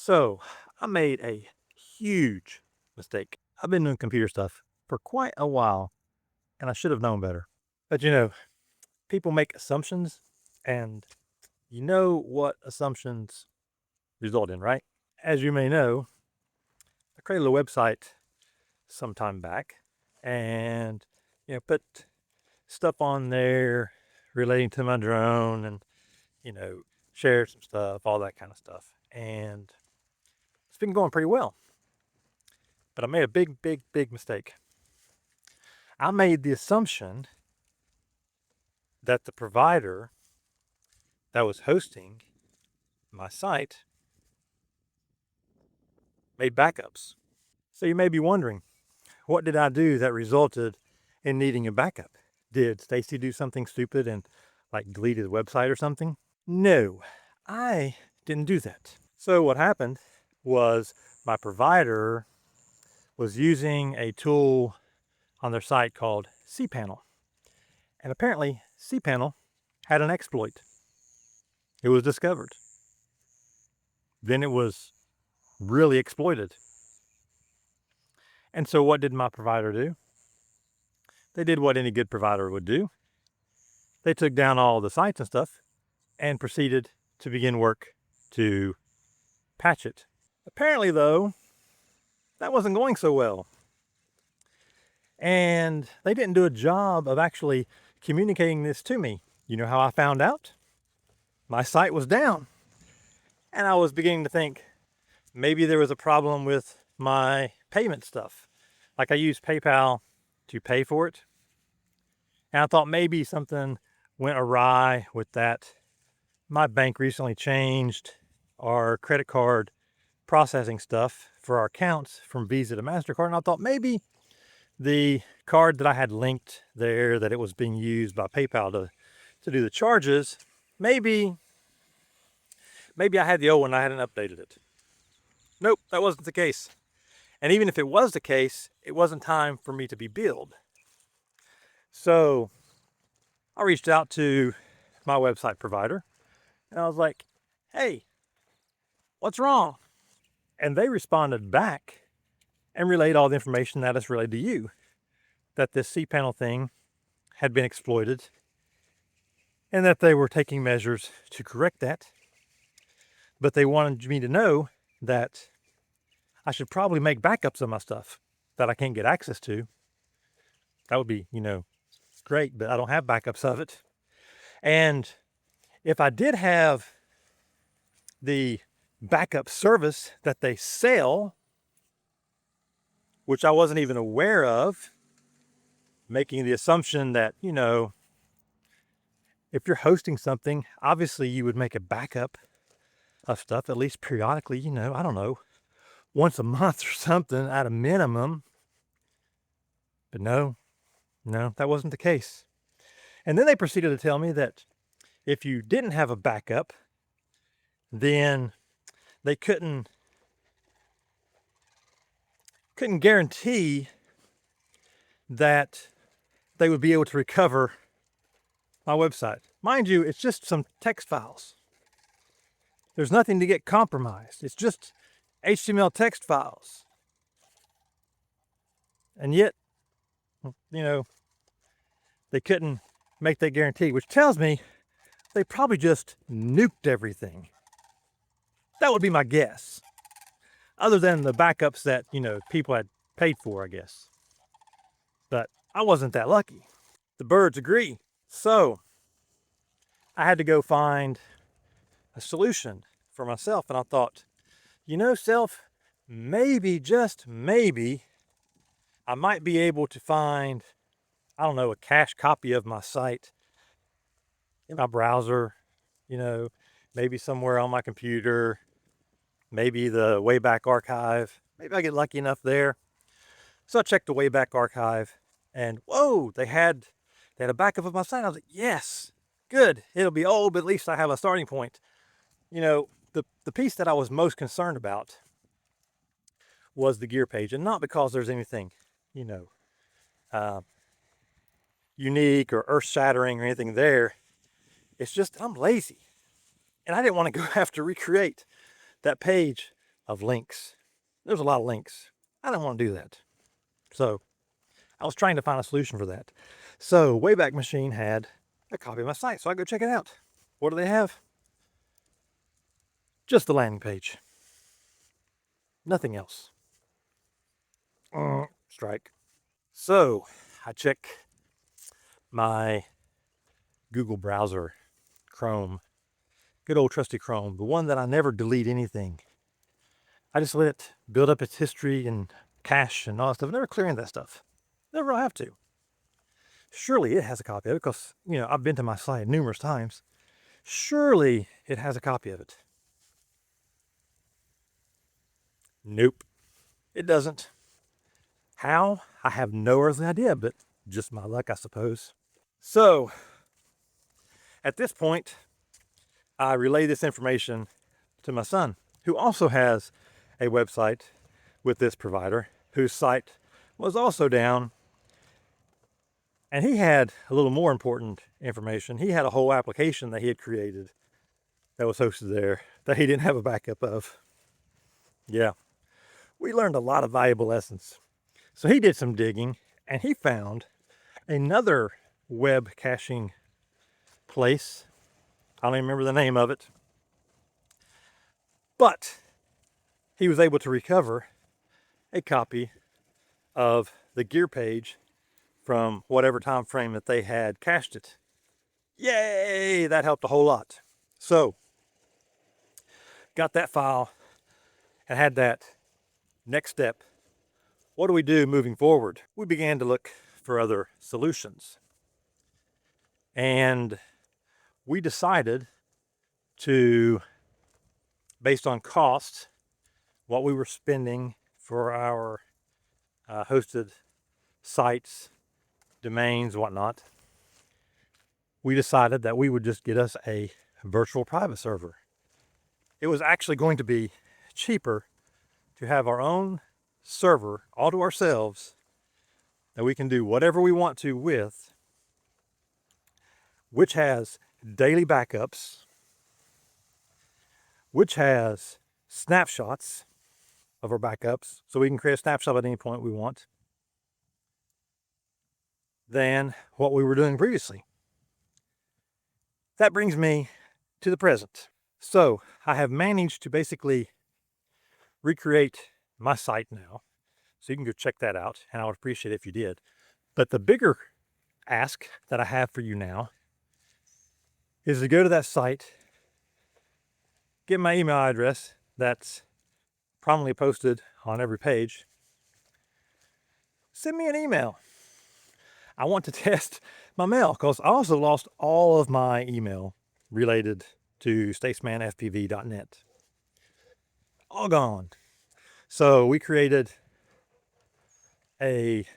So I made a huge mistake. I've been doing computer stuff for quite a while and I should have known better. But people make assumptions and you know what assumptions result in, right? As you may know, I created a website some time back and put stuff on there relating to my drone and shared some stuff, all that kind of stuff. And it's been going pretty well. But I made a big mistake. I made the assumption that the provider that was hosting my site made backups. So you may be wondering, what did I do that resulted in needing a backup? Did Stacy do something stupid and like delete his website or something? No, I didn't do that. So what happened was my provider was using a tool on their site called cPanel. And apparently cPanel had an exploit. It was discovered. Then it was really exploited. And so what did my provider do? They did what any good provider would do. They took down all the sites and stuff and proceeded to begin work to patch it. Apparently though, that wasn't going so well. And they didn't do a job of actually communicating this to me. You know how I found out? My site was down. And I was beginning to think maybe there was a problem with my payment stuff. Like I used PayPal to pay for it. And I thought maybe something went awry with that. My bank recently changed our credit card processing stuff for our accounts from Visa to MasterCard. And I thought maybe the card that I had linked there, that it was being used by PayPal to do the charges, maybe I had the old one and I hadn't updated it. Nope, that wasn't the case. And even if it was the case, it wasn't time for me to be billed. So I reached out to my website provider and I was like, hey, what's wrong? And they responded back and relayed all the information that is relayed to you, that this cPanel thing had been exploited and that they were taking measures to correct that. But they wanted me to know that I should probably make backups of my stuff that I can't get access to. That would be, great, but I don't have backups of it. And if I did have the backup service that they sell, which I wasn't even aware of, making the assumption that, if you're hosting something, obviously you would make a backup of stuff, at least periodically, I don't know, once a month or something at a minimum. But no, that wasn't the case. And then they proceeded to tell me that if you didn't have a backup, then they couldn't guarantee that they would be able to recover my website. Mind you, it's just some text files. There's nothing to get compromised. It's just HTML text files. And yet, they couldn't make that guarantee, which tells me they probably just nuked everything. That would be my guess. Other than the backups that, people had paid for, I guess. But I wasn't that lucky. The birds agree. So I had to go find a solution for myself. And I thought, self, maybe, just maybe, I might be able to find, a cache copy of my site in my browser, maybe somewhere on my computer, maybe the Wayback Archive. Maybe I get lucky enough there. So I checked the Wayback Archive and whoa, they had a backup of my site. I was like, yes, good. It'll be old, but at least I have a starting point. The piece that I was most concerned about was the gear page, and not because there's anything, unique or earth-shattering or anything there. It's just I'm lazy, and I didn't want to go have to recreate that page of links. There's a lot of links. I don't want to do that. So I was trying to find a solution for that. So Wayback Machine had a copy of my site, so I go check it out. What do they have? Just the landing page. Nothing else. Strike. So I check my Google browser, Chrome, good old trusty Chrome, the one that I never delete anything. I just let it build up its history and cache and all that stuff. Never clearing that stuff. Never will have to. Surely it has a copy of it because, I've been to my site numerous times. Surely it has a copy of it. Nope, it doesn't. How? I have no earthly idea, but just my luck, I suppose. So, at this point, I relay this information to my son, who also has a website with this provider, whose site was also down. And he had a little more important information. He had a whole application that he had created that was hosted there that he didn't have a backup of. Yeah, we learned a lot of valuable lessons. So he did some digging and he found another web caching place. I don't even remember the name of it. But he was able to recover a copy of the gear page from whatever time frame that they had cached it. Yay! That helped a whole lot. So, got that file and had that next step. What do we do moving forward? We began to look for other solutions. And we decided to, based on cost, what we were spending for our hosted sites, domains, whatnot, we decided that we would just get us a virtual private server. It was actually going to be cheaper to have our own server all to ourselves that we can do whatever we want to with, which has daily backups, which has snapshots of our backups, so we can create a snapshot at any point we want, than what we were doing previously. That brings me to the present. So I have managed to basically recreate my site now. So you can go check that out, and I would appreciate it if you did. But the bigger ask that I have for you now is to go to that site, get my email address that's prominently posted on every page, send me an email. I want to test my mail because I also lost all of my email related to statesmanfpv.net. All gone. So we created a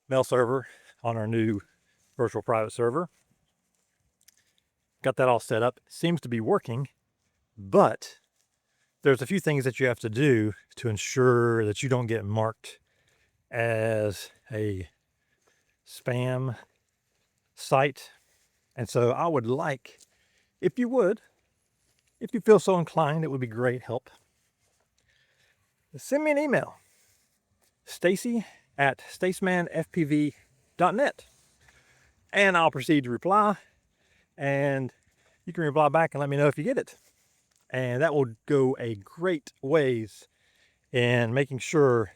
mail server on our new virtual private server. Got that all set up. Seems to be working, but there's a few things that you have to do to ensure that you don't get marked as a spam site. And so I would like, if you feel so inclined, it would be great help. Send me an email, stacy@statesmanfpv.net, and I'll proceed to reply, and you can reply back and let me know if you get it. And that will go a great ways in making sure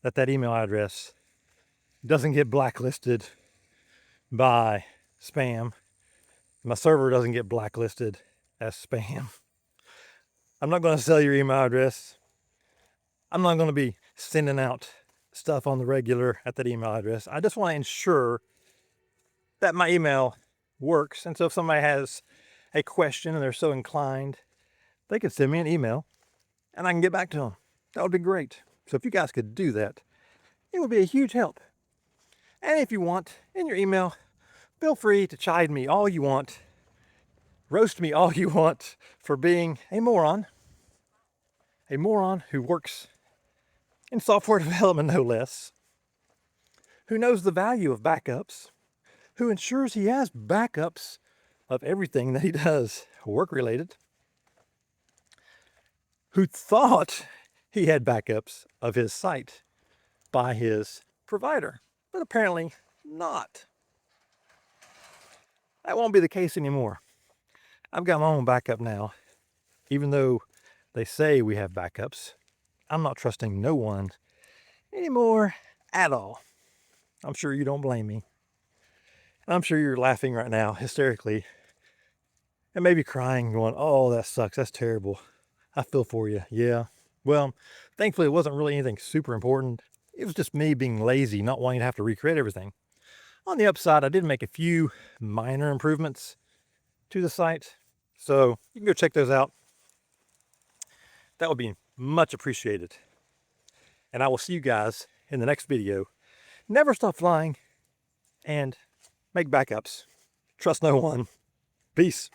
that that email address doesn't get blacklisted by spam. My server doesn't get blacklisted as spam. I'm not going to sell your email address. I'm not going to be sending out stuff on the regular at that email address. I just want to ensure that my email works. And so if somebody has a question and they're so inclined, they can send me an email and I can get back to them. That would be great. So if you guys could do that, it would be a huge help. And if you want, in your email, feel free to chide me all you want, roast me all you want for being a moron who works in software development, no less, who knows the value of backups, who ensures he has backups of everything that he does work related. who thought he had backups of his site by his provider, but apparently not. That won't be the case anymore. I've got my own backup now. Even though they say we have backups, I'm not trusting no one anymore at all. I'm sure you don't blame me. I'm sure you're laughing right now hysterically and maybe crying, going, oh, that sucks. That's terrible. I feel for you. Yeah. Well, thankfully, it wasn't really anything super important. It was just me being lazy, not wanting to have to recreate everything. On the upside, I did make a few minor improvements to the site. So you can go check those out. That would be much appreciated. And I will see you guys in the next video. Never stop flying and make backups. Trust no one. Peace.